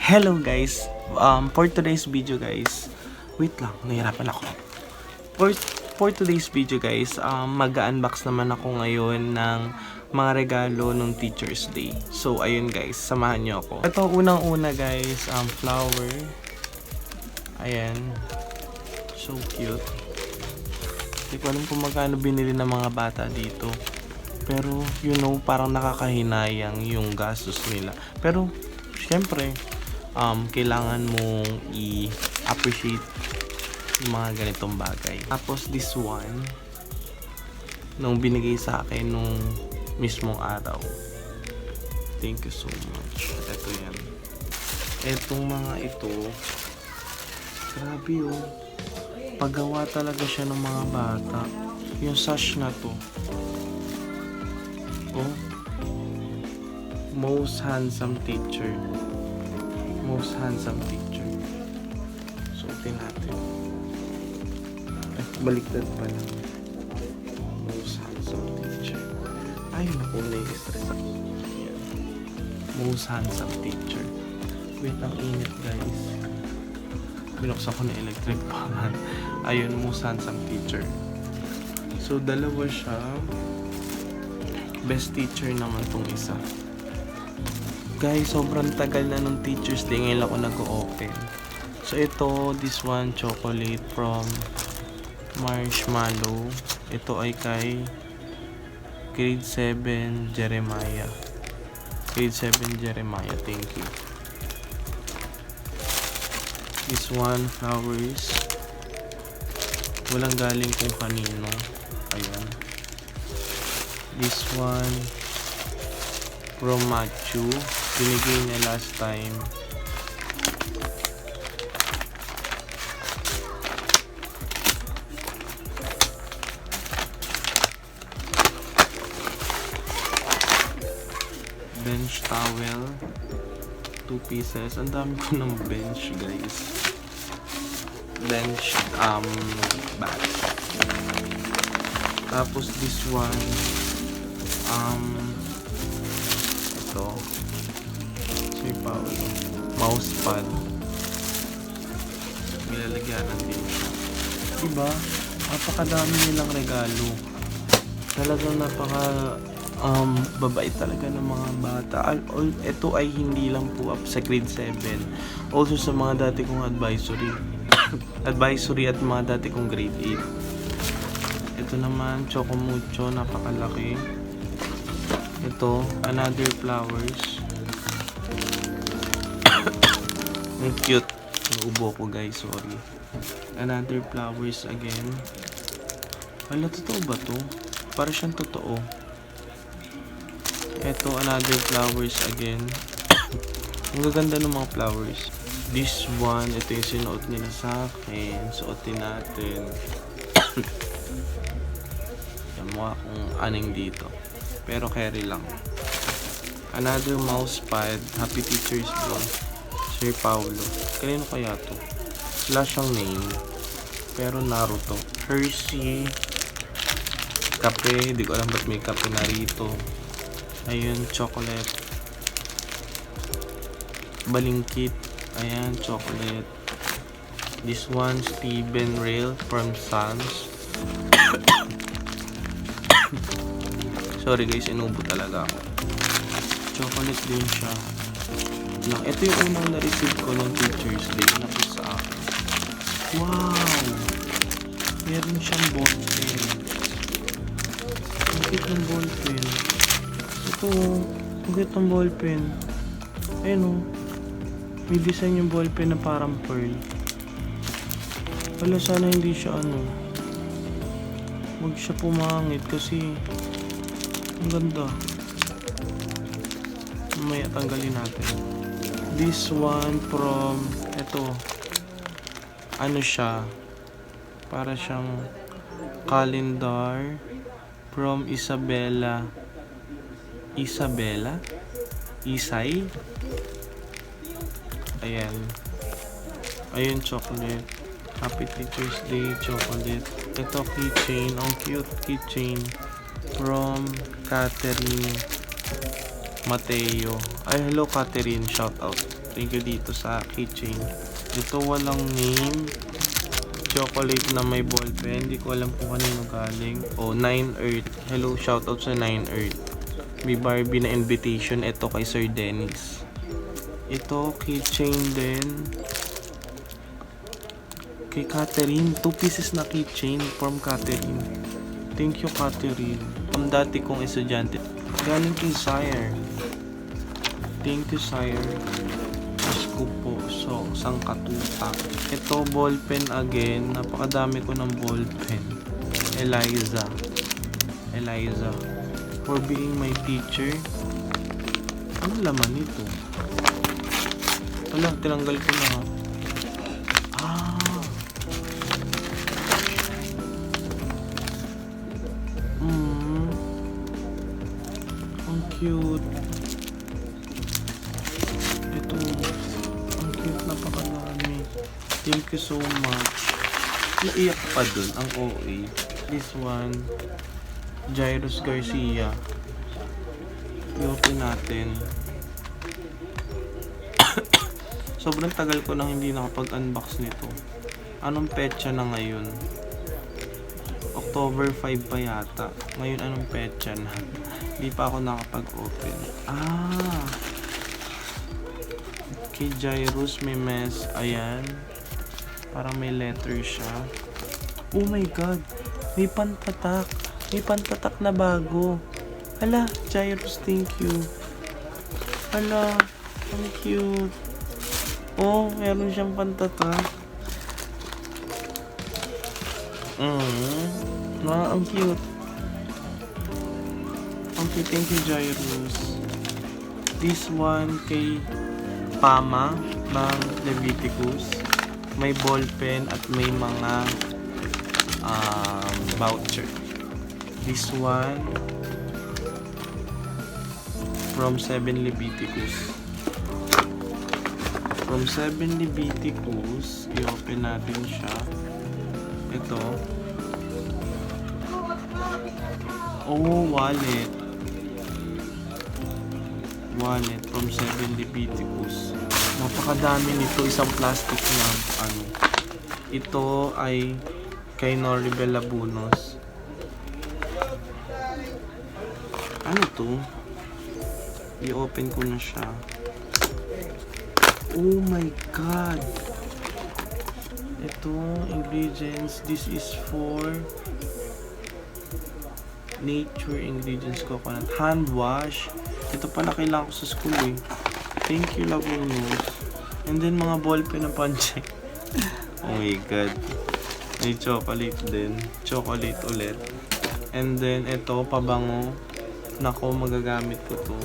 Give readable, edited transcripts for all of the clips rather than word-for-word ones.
Hello guys, for today's video guys, wait lang, nahirapan ako. For today's video guys, mag-unbox naman ako ngayon ng mga regalo ng Teacher's Day. So ayun guys, samahan niyo ako. Ito unang-una guys, flower. Ayan. So cute. Hindi ko alam kung magkano binili ng mga bata dito. Pero you know, parang nakakahinayang yung gastos nila. Pero syempre, kailangan mong i-appreciate yung mga ganitong bagay. Tapos this one, nung binigay sa akin nung mismong araw. Thank you so much. Ito yan. Etong mga ito, grabe oh. Paggawa talaga siya ng mga bata. Yung sash na to. Oh. Most handsome teacher. Most handsome teacher. Suotin natin. Baliktad pa lang. Most handsome teacher. Ay, naku, na-stress ako. Yan. Most handsome teacher. Wait, ang init guys. Binuksan ko na electric fan. Ayun, most handsome teacher. So, dalawa siya. Best teacher naman tong isa. Guys, sobrang tagal na nung Teacher's Day. Ngayon ako nag-open. So, ito, this one, chocolate from Marshmallow. Ito ay kay Grade 7 Jeremiah. Grade 7 Jeremiah, thank you. This one, flowers. Walang galing kung kanino. Ayan. This one, from Matthew. Binigay niya last time. Bench towel. 2 pieces. Ang dami ko ng bench, guys. Bench, bag. Tapos this one, ito. Si Paolo. Mousepad. Nilalagyanan din siya. Diba? Napakadami nilang regalo. Talagang babait talaga ng mga bata. Ito ay hindi lang po up sa grade 7. Also sa mga dati kong advisory. Advisory at mga dati kong grade 8. Ito naman, Choco Mucho. Napakalaki. Ito, another flowers. Ang cute. Naubo ko guys, sorry. Another flowers again. Wala, totoo ba to? Para siyang totoo. Ito, another flowers again. Ang gaganda ng mga flowers. This one, ito yung sinuot nila sa akin. Suotin natin. Yan, mukha kong aning dito. Pero carry lang. Another mouse pad. Happy Teacher's Day. Sir Paulo. Kanino kaya to? Wala siyang name. Pero Naruto. Hershey. Kape. Di ko alam ba't may kape na rito. Ayun, chocolate. Balingkit. Ayan, chocolate. This one, Steven Rail from Sans. Sorry guys, inubo talaga ako. Chocolate din siya. Ito yung unang na-receive ko ng Teacher's Day na po sa akin. Wow! Meron siyang ballpen. Ang cute ng ballpen. Ito, ang cute ng ballpen. Ayun o. May design yung ballpen na parang pearl. Wala, sana hindi siya huwag siya pumangit kasi ang ganda. Mamaya tanggalin natin. This one from, eto, siya, para siyang calendar from Isabella. Isay? Ayan. Ayun, chocolate. Happy Teacher's Day, chocolate. Ito, keychain. Ang cute keychain from Catherine Mateo. Ay, hello Catherine, shout out. Thank you dito sa keychain. Ito walang name. Chocolate na may ballpen. Hindi ko alam kung kanino galing. Oh, 9 Earth. Hello, shoutout sa 9 Earth. May Barbie na invitation. Ito kay Sir Dennis. Ito, keychain din. Kay Catherine. 2 pieces na keychain from Catherine. Thank you, Catherine. Ang dati kong estudyante. Galing kay Sire. Thank you, Sire. Asko po. So, sangkatutak. Ito, ballpen again. Napakadami ko ng ballpen. Eliza. For being my teacher. Ano laman nito? Wala, tinanggal ko na. Ang cute. Ito. Ang cute, napakadami. Thank you so much. Naiyak pa dun ang OA. This one, Jairus Garcia. I-open natin. Sobrang tagal ko nang hindi nakapag-unbox nito. Anong petsa na ngayon? October 5 pa yata. Ngayon anong petsa na? Hindi pa ako nakapag-open. Kay Jairus may mess. Ayan. Parang may letter siya. Oh my god. May pantatak. May pantatak na bago. Hala, Jairus, thank you. Hala, ang cute. Oh, meron siyang pantatak. Ang cute. Okay, thank you, Jairus. This one kay Pama ng Leviticus. May ballpen at may mga voucher. This one from 7 Leviticus. From 7 Leviticus, i-open natin siya. Ito. Oh, wallet. Wallet from 7 Leviticus. Napakadami nito. Isang plastic na ano. Ito ay kay Noribel Labunos. Ano to? I-open ko na siya. Oh my god! Ito, ingredients. This is for nature ingredients coconut. Hand wash. Ito pala kailangan ko sa school eh. Thank you, Labunos. And then mga ballpen na pancheck. Oh my god. May chocolate din. Chocolate ulit. And then ito, pabango. Nako, magagamit ko to.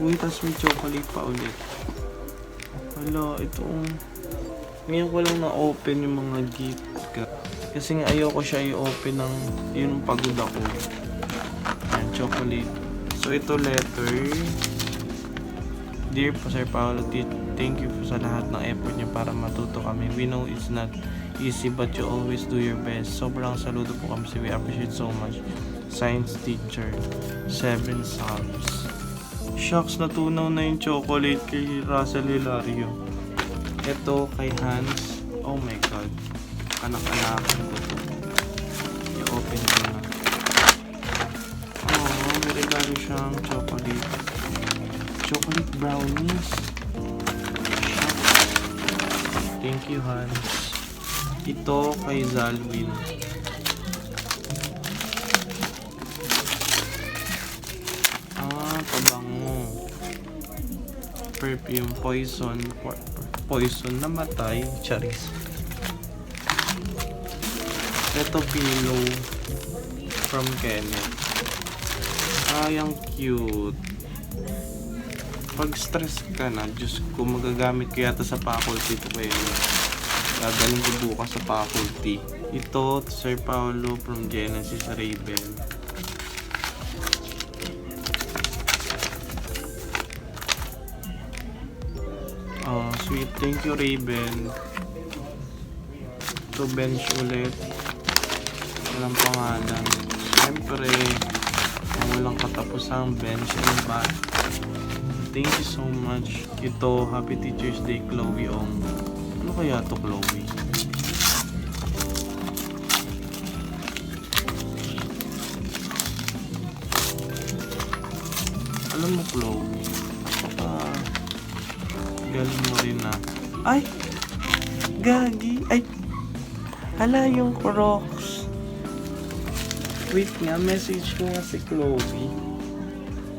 Uy, tas may chocolate pa ulit. Hala, itong ngayon ko lang na-open yung mga gift. Kasi nga ayoko siya i-open ng yun pagod ako. Ayan, chocolate. So ito letter. Dear Sir Paolo, thank you sa lahat ng effort niyo para matuto kami. We know it's not easy but you always do your best. Sobrang saludo po kami. We appreciate so much. Science teacher. 7 Psalms. Shucks, natunaw na yung chocolate kay Russell Hilario. Ito kay Hans. Oh my god. Anak-anakan ko to. I-open ko na. Oh, may regalo siyang chocolate. Chocolate brownies. Thank you, Hans. Ito kay Zalwin. Pabango. Perfume. Poison na matay. Charis. Ito pillow from Kenneth. Ang cute. Pag stress ka na, Diyos ko, magagamit ko yata sa faculty ito kayo. Gagaling ko bukas sa faculty. Ito, Sir Paolo from Genesis Raven. Oh, sweet. Thank you, Raven. Ito, bench ulit. Walang pangalan. Siyempre, walang katapusang bench and bat. Thank you so much. Ito, Happy Teacher's Day, Chloe Ong. Ano kaya to, Chloe? Alam mo, Chloe, galing mo rin na. Ay! Gagi! Ay! Hala, yung Crocs. Wait nga, message ko nga si Chloe.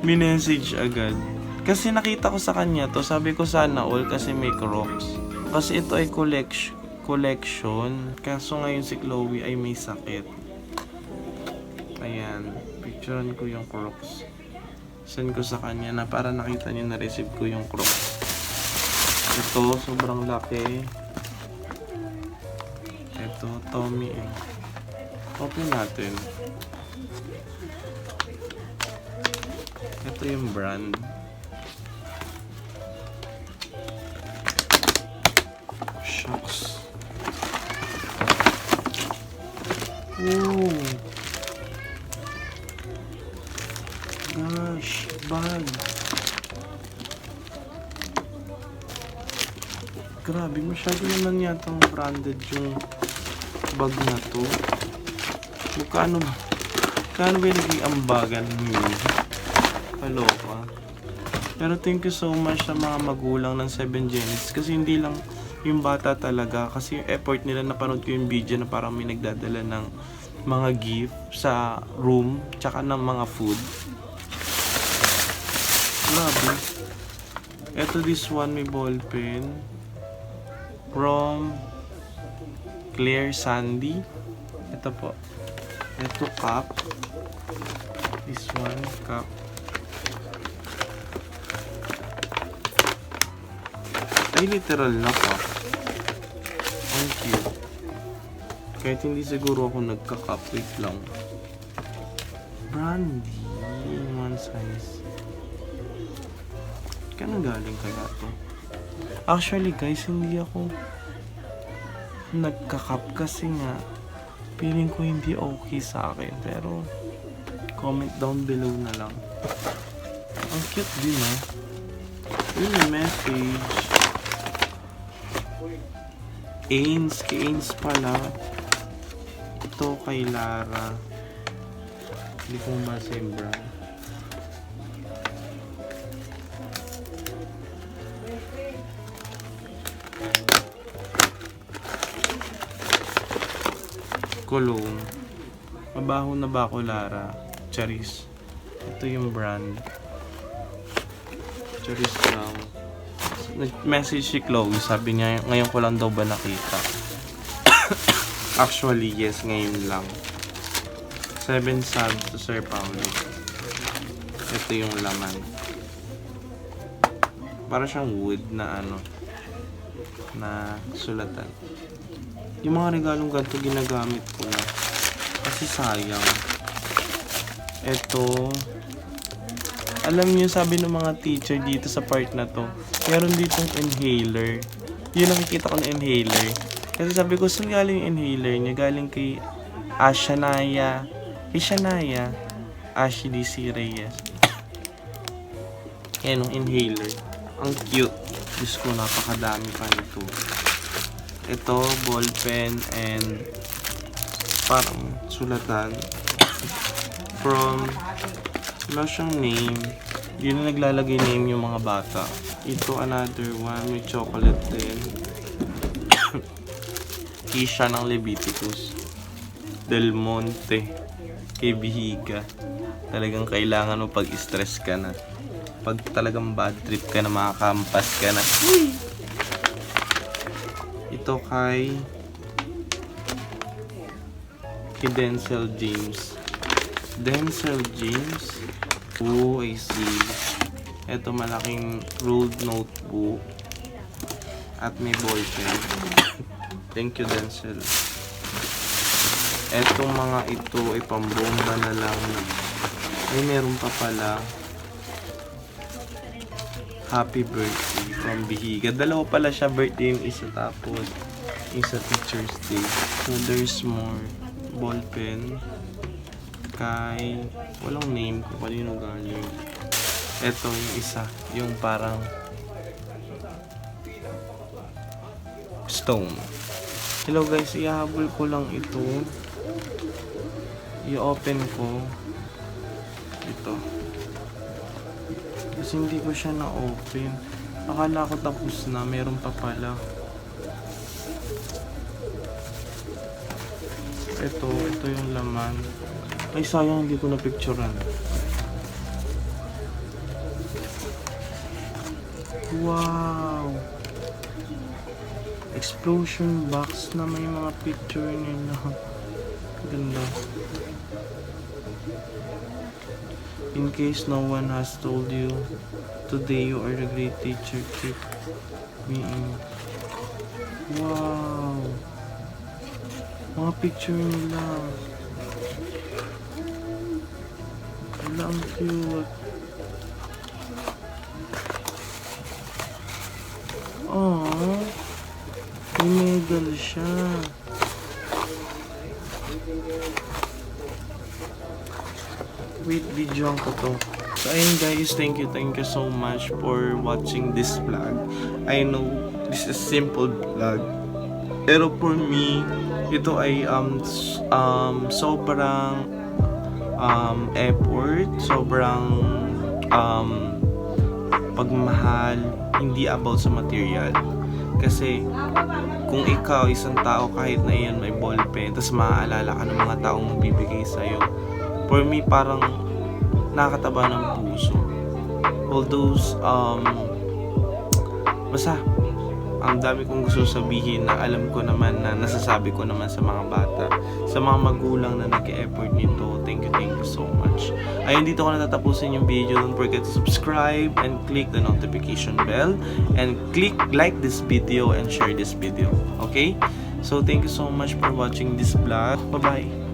Minessage agad. Kasi nakita ko sa kanya to, sabi ko sana all kasi may Crocs. Kasi ito ay collection. Kaso ngayon si Chloe ay may sakit. Ayan, picturean ko yung Crocs. Send ko sa kanya na para nakita niya na receive ko yung Crocs. Ito, sobrang laki. Ito, Tommy. Open natin. Ito yung brand. Shucks. Oh. Gosh, bag. Grabe, masyado naman yatang branded yung bag na to. Magkano ba? Kano ba yung naging ambagan nyo? Kaloka. Pero thank you so much sa mga magulang ng 7 Genesis. Kasi hindi lang yung bata talaga. Kasi yung effort nila, napanood ko yung video na parang may nagdadala ng mga gift sa room. Tsaka ng mga food. Grabe. Ito, this one, may ball pen. From Claire Sandy. Ito po. Ito, cup. This one, cup. Ay, literal na cup. Ang cute. Kahit hindi siguro ako nagka-cup. Wait lang. Brandy. In one size. Kano galing kaya to? Actually guys, hindi ako nagka-cup kasi nga feeling ko hindi okay sa akin. Pero comment down below na lang. Ang cute din ah. Yun yung message. Ains, kay Ains pala. Ito kay Lara. Hindi ko mabasa yung brand. Cologne. Mabaho na ba ako, Lara? Charis. Ito yung brand. Charis lang. Nag-message si Chloe. Sabi niya, ngayon ko lang daw ba nakita? Actually, yes, ngayon lang. 7 subs to Sir Paulo. Ito yung laman. Para siyang wood na ano, na sulatan. Yung mga regalong ganito ginagamit ko na. Kasi sayang. Ito. Alam niyo, sabi ng mga teacher dito sa part na to, meron ditong inhaler. Yun nakikita ko na inhaler. Kasi sabi ko, saan galing yung inhaler niya? Galing kay Ashanaya. Ashanaya. Ashley C. Reyes. Yan yung inhaler. Ang cute. Diyos ko, napakadami pa nito. Ito, ball pen and parang sulatan. From, wala siyang name. Yun na naglalagay name yung mga bata. Ito, another one. May chocolate din. Kisha ng Leviticus. Del Monte. Kay Bihiga. Talagang kailangan mo pag stress ka na. Pag talagang bad trip ka na, makakampas ka na. Ito kay Denzel James. Denzel James. Oh, I see. Ito malaking ruled notebook. At may ballpen. Thank you, Denzel. Etong mga ito ay pambomba na lang. Ay, meron pa pala. Happy birthday from Bihiga. Dalawa pala siya birthday yung isa, tapos isa Teacher's Day. So there's more. Ballpen. Kay walang name kung kanino galing. Ito yung isa, yung parang stone. Hello guys, ihahabol ko lang ito. I-open ko. Ito. Kasi hindi ko siya na-open. Akala ko tapos na, meron pa pala. Ito yung laman. Ay sayang, hindi ko na-picturean. Wow! Explosion box na may mga picture nila. Ganda. In case no one has told you, today you are the great teacher. Keep being. Wow! Mga picture nila. Wala, ang cute. Aww. May medal siya. Wait, videoan ko to. So ayun guys, thank you so much for watching this vlog. I know this is simple vlog, pero for me ito ay sobrang effort, sobrang pagmahal, hindi about sa material. Kasi kung ikaw isang tao, kahit na iyan may ballpen, tapos maaalala ka ng mga taong magbibigay sa'yo, for me parang nakakataba ng puso. All those basta ang dami kong gusto sabihin na alam ko naman na nasasabi ko naman sa mga bata, sa mga magulang na nag-e-effort nito. Thank you so much. Ayun, dito ko natatapusin yung video. Don't forget to subscribe and click the notification bell and click like this video and share this video. Okay? So thank you so much for watching this vlog. Bye bye.